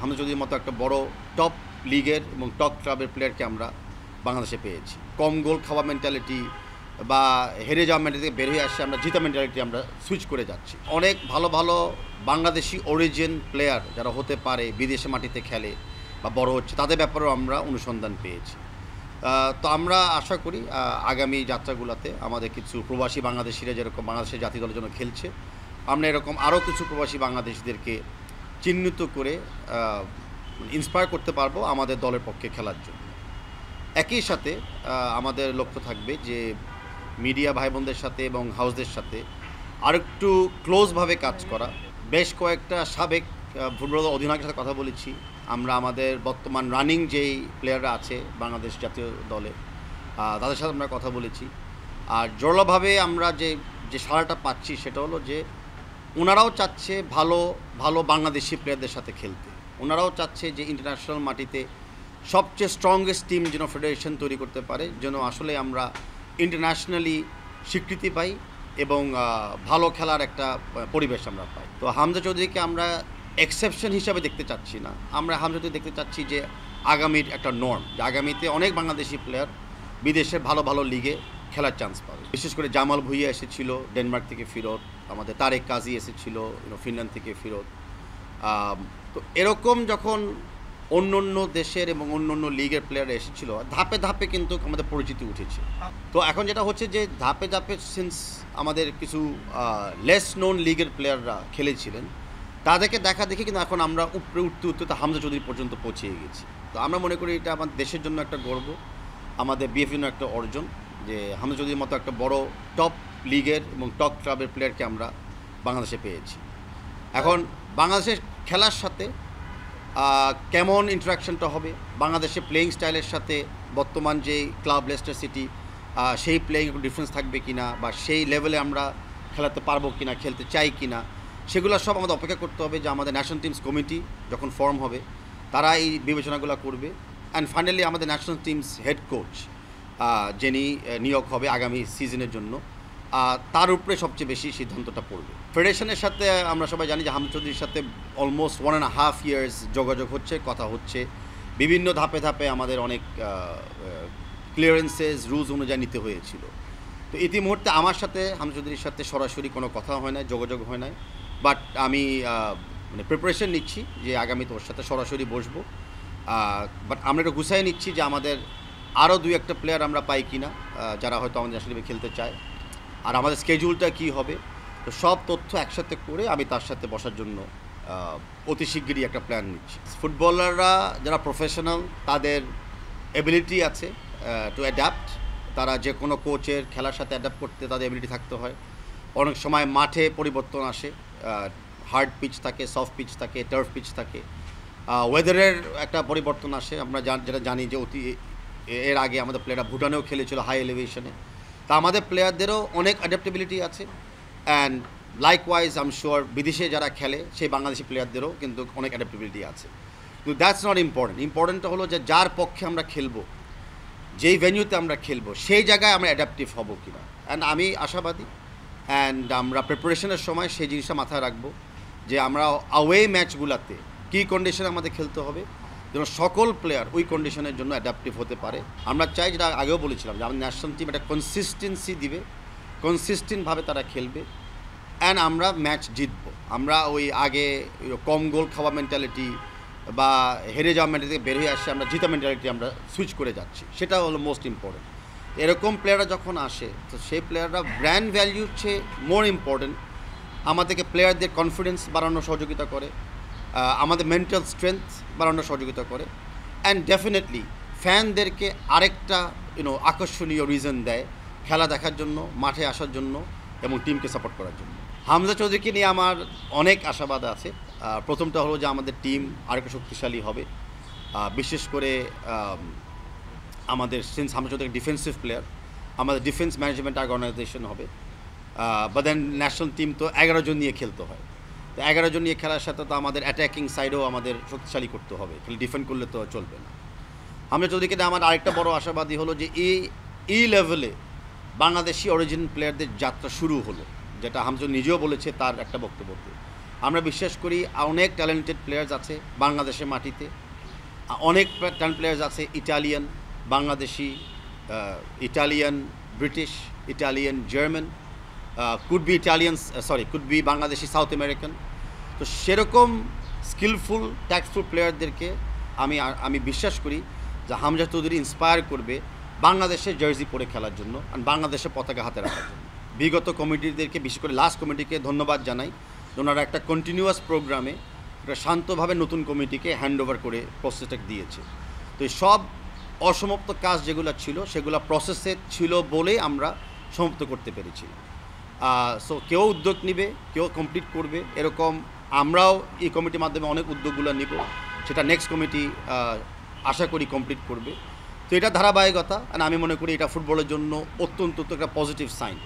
হামজা চৌধুরীর মতো একটা বড় টপ লিগের এবং টপ ক্লাবের প্লেয়ারকে আমরা বাংলাদেশে পেয়েছি। কম গোল খাওয়া মেন্টালিটি বা হেরে যাওয়া মেন্টালিটি থেকে বের হয়ে আসছে, আমরা জিতা মেন্টালিটি আমরা সুইচ করে যাচ্ছি। অনেক ভালো ভালো বাংলাদেশি অরিজিন প্লেয়ার যারা হতে পারে, বিদেশে মাটিতে খেলে বা বড় হচ্ছে, তাদের ব্যাপারেও আমরা অনুসন্ধান পেয়েছি। তো আমরা আশা করি আগামী যাত্রাগুলোতে আমাদের কিছু প্রবাসী বাংলাদেশিরা যেরকম বাংলাদেশের জাতীয় দলের জন্য খেলছে, আমরা এরকম আরও কিছু প্রবাসী বাংলাদেশিদেরকে চিহ্নিত করে ইন্সপায়ার করতে পারবো আমাদের দলের পক্ষে খেলার জন্য। একই সাথে আমাদের লক্ষ্য থাকবে যে মিডিয়া ভাই বোনদের সাথে এবং হাউসদের সাথে আরেকটু ক্লোজভাবে কাজ করা। বেশ কয়েকটা সাবেক ফুটবল অধিনায়কের সাথে কথা বলেছি আমরা, আমাদের বর্তমান রানিং যেই প্লেয়াররা আছে বাংলাদেশ জাতীয় দলে তাদের সাথে আমরা কথা বলেছি। আর জোরালোভাবে আমরা যে সাড়াটা পাচ্ছি সেটা হলো যে ওনারাও চাচ্ছে ভালো ভালো বাংলাদেশি প্লেয়ারদের সাথে খেলতে। ওনারাও চাচ্ছে যে ইন্টারন্যাশনাল মাটিতে সবচেয়ে স্ট্রংগেস্ট টিম যেন ফেডারেশন তৈরি করতে পারে, যেন আসলে আমরা ইন্টারন্যাশনালি স্বীকৃতি পাই এবং ভালো খেলার একটা পরিবেশ আমরা পাই। তো হামজা চৌধুরীকে আমরা এক্সেপশন হিসাবে দেখতে চাচ্ছি না, আমরা হামজা চৌধুরী দেখতে চাচ্ছি যে আগামীর একটা নর্ম, যে আগামীতে অনেক বাংলাদেশি প্লেয়ার বিদেশের ভালো ভালো লিগে খেলার চান্স পাবে। বিশেষ করে জামাল ভুঁইয়া এসেছিল ডেনমার্ক থেকে ফেরত, আমাদের তারেক কাজী এসেছিল ফিনল্যান্ড থেকে ফেরত। তো এরকম যখন অন্য অন্য দেশের এবং অন্য অন্য লিগের প্লেয়ার এসেছিল, ধাপে ধাপে কিন্তু আমাদের পরিচিতি উঠেছে। তো এখন যেটা হচ্ছে যে ধাপে ধাপে সিন্স আমাদের কিছু লেস নোন লিগের প্লেয়াররা খেলেছিলেন, তাদেরকে দেখা দেখে কিন্তু এখন আমরা উপরে উঠতে উঠতে তো হামজা চৌধুরী পর্যন্ত পৌঁছে গেছি। তো আমরা মনে করি এটা আমাদের দেশের জন্য একটা গর্ব, আমাদের বিএফএর জন্য একটা অর্জন যে হামজা চৌধুরীর মতো একটা বড় টপ লিগের এবং টপ ক্লাবের প্লেয়ারকে আমরা বাংলাদেশে পেয়েছি। এখন বাংলাদেশের খেলার সাথে কেমন ইন্টারাকশনটা হবে, বাংলাদেশের প্লেয়িং স্টাইলের সাথে বর্তমান যে ক্লাব লেস্টার সিটি সেই প্লেয়িং একটু ডিফারেন্স থাকবে কিনা, বা সেই লেভেলে আমরা খেলাতে পারবো কিনা, খেলতে চাই কিনা, সেগুলো সব আমাদের অপেক্ষা করতে হবে যে আমাদের ন্যাশনাল টিমস কমিটি যখন ফর্ম হবে তারা এই বিবেচনাগুলো করবে। অ্যান্ড ফাইনালি আমাদের ন্যাশনাল টিমস হেড কোচ যিনি নিয়োগ হবে আগামী সিজনের জন্য, তার উপরে সবচেয়ে বেশি সিদ্ধান্তটা পড়বে। ফেডারেশনের সাথে আমরা সবাই জানি যে হামজা চৌধুরীর সাথে অলমোস্ট 1.5 ইয়ার্স যোগাযোগ হচ্ছে, কথা হচ্ছে, বিভিন্ন ধাপে ধাপে আমাদের অনেক ক্লিয়ারেন্সেস রুলস অনুযায়ী নিতে হয়েছিল। তো ইতিমুহূর্তে আমার সাথে হামজা চৌধুরীর সাথে সরাসরি কোনো কথা হয় নাই, যোগাযোগ হয় নাই, বাট আমি মানে প্রিপারেশন নিচ্ছি যে আগামী তোর সাথে সরাসরি বসবো। বাট আমরা একটু গুছাই নিচ্ছি যে আমাদের আরও 2-1টা প্লেয়ার আমরা পাই কিনা যারা হয়তো আমাদের ন্যাশনাল টিমে খেলতে চায়, আর আমাদের স্কেডিউলটা কী হবে। তো সব তথ্য একসাথে করে আমি তার সাথে বসার জন্য অতি শিগগিরই একটা প্ল্যান নিচ্ছি। ফুটবলাররা যারা প্রফেশনাল, তাদের এবিলিটি আছে টু অ্যাডাপ্ট, তারা যে কোনো কোচের খেলার সাথে অ্যাডাপ্ট করতে তাদের এবিলিটি থাকতে হয়। অনেক সময় মাঠে পরিবর্তন আসে, হার্ড পিচ থাকে, সফট পিচ থাকে, টার্ফ পিচ থাকে, ওয়েদারের একটা পরিবর্তন আসে। আমরা যেটা জানি যে এর আগে আমাদের প্লেয়াররা ভুটানেও খেলেছিল হাই এলিভেশনে, তা আমাদের প্লেয়ারদেরও অনেক অ্যাডাপ্টেবিলিটি আছে। And likewise I am sure বিদেশে যারা খেলে সেই বাংলাদেশি প্লেয়ারদেরও কিন্তু অনেক অ্যাডাপ্টেবিলিটি আছে। কিন্তু দ্যাটস নট ইম্পর্টেন্ট, ইম্পর্টেন্টটা হলো যে যার পক্ষে আমরা খেলবো, যেই ভেন্যুতে আমরা খেলবো, সেই জায়গায় আমরা অ্যাডাপটিভ হব কিনা। অ্যান্ড আমি আশাবাদী, অ্যান্ড আমরা প্রিপারেশনের সময় সেই জিনিসটা মাথায় রাখবো যে আমরা আওয়ে ম্যাচগুলোতে কী কন্ডিশনে আমাদের খেলতে হবে যেন সকল প্লেয়ার ওই কন্ডিশনের জন্য অ্যাডাপটিভ হতে পারে। আমরা চাই, যেটা আগেও বলেছিলাম, যে আমাদের ন্যাশনাল টিম একটা কনসিস্টেন্সি দিবে, কনসিস্টেন্টভাবে তারা খেলবে, অ্যান্ড আমরা ম্যাচ জিতবো। আমরা ওই আগে কম গোল খাওয়া মেন্টালিটি বা হেরে যাওয়া মেন্টালিটি থেকে বের হয়ে আসছে, আমরা জিতা মেন্টালিটি আমরা সুইচ করে যাচ্ছি, সেটা হলো মোস্ট ইম্পর্টেন্ট। এরকম প্লেয়াররা যখন আসে, তো সেই প্লেয়াররা ব্র্যান্ড ভ্যালিউর চেয়ে মোর ইম্পর্টেন্ট, আমাদেরকে প্লেয়ারদের কনফিডেন্স বাড়ানোর সহযোগিতা করে, আমাদের মেন্টাল স্ট্রেংথ বাড়ানোর সহযোগিতা করে, অ্যান্ড ডেফিনেটলি ফ্যানদেরকে আরেকটা আকর্ষণীয় রিজন দেয় খেলা দেখার জন্য, মাঠে আসার জন্য এবং টিমকে সাপোর্ট করার জন্য। হামজা চৌধুরীকে নিয়ে আমার অনেক আশাবাদ আছে। প্রথমটা হলো যে আমাদের টিম আরেকটু শক্তিশালী হবে, বিশেষ করে আমাদের since Hamza Chowdhury defensive player, আমাদের ডিফেন্স ম্যানেজমেন্ট অর্গানাইজেশন হবে। বা দেন ন্যাশনাল টিম তো 11 জন নিয়ে খেলতে হয়, তো 11 জন নিয়ে খেলার সাথে তো আমাদের অ্যাটাকিং সাইডেও আমাদের শক্তিশালী করতে হবে, খালি ডিফেন্ড করলে তো চলবে না। হামজা চৌধুরীকে নিয়ে আমার আরেকটা বড় আশাবাদী হলো যে এই লেভেলে বাংলাদেশি অরিজিন প্লেয়ারদের যাত্রা শুরু হলো, যেটা হামজা নিজেও বলেছে তার একটা বক্তব্যতে। আমরা বিশ্বাস করি অনেক ট্যালেন্টেড প্লেয়ার্স আছে বাংলাদেশের মাটিতে, অনেক ট্যালেন্ট প্লেয়ার্স আছে Italian, Bangladeshi, Italian, British, Italian, German, could be Bangladeshi, south American. তো সেরকম স্কিলফুল ট্যাক্টফুল প্লেয়ারদেরকে আমি বিশ্বাস করি যে হামজা চৌধুরী ইন্সপায়ার করবে বাংলাদেশের জার্সি পরে খেলার জন্য আর বাংলাদেশের পতাকা হাতে রাখার জন্য। বিগত কমিটিদেরকে, বিশেষ করে লাস্ট কমিটিকে ধন্যবাদ জানাই। ওনারা একটা কন্টিনিউয়াস প্রোগ্রামে একটা শান্তভাবে নতুন কমিটিকে হ্যান্ড ওভার করে প্রসেসটা দিয়েছে। তো এই সব অসমাপ্ত কাজ যেগুলো ছিল সেগুলো প্রসেসে ছিল বলেই আমরা সমাপ্ত করতে পেরেছি। সো কেউ উদ্যোগ নিবে, কেউ কমপ্লিট করবে, এরকম আমরাও এই কমিটির মাধ্যমে অনেক উদ্যোগগুলো নিব, সেটা নেক্সট কমিটি আশা করি কমপ্লিট করবে। তো এটা ধারাবাহিকতা, আর আমি মনে করি এটা ফুটবলের জন্য অত্যন্ত একটা পজিটিভ সাইন।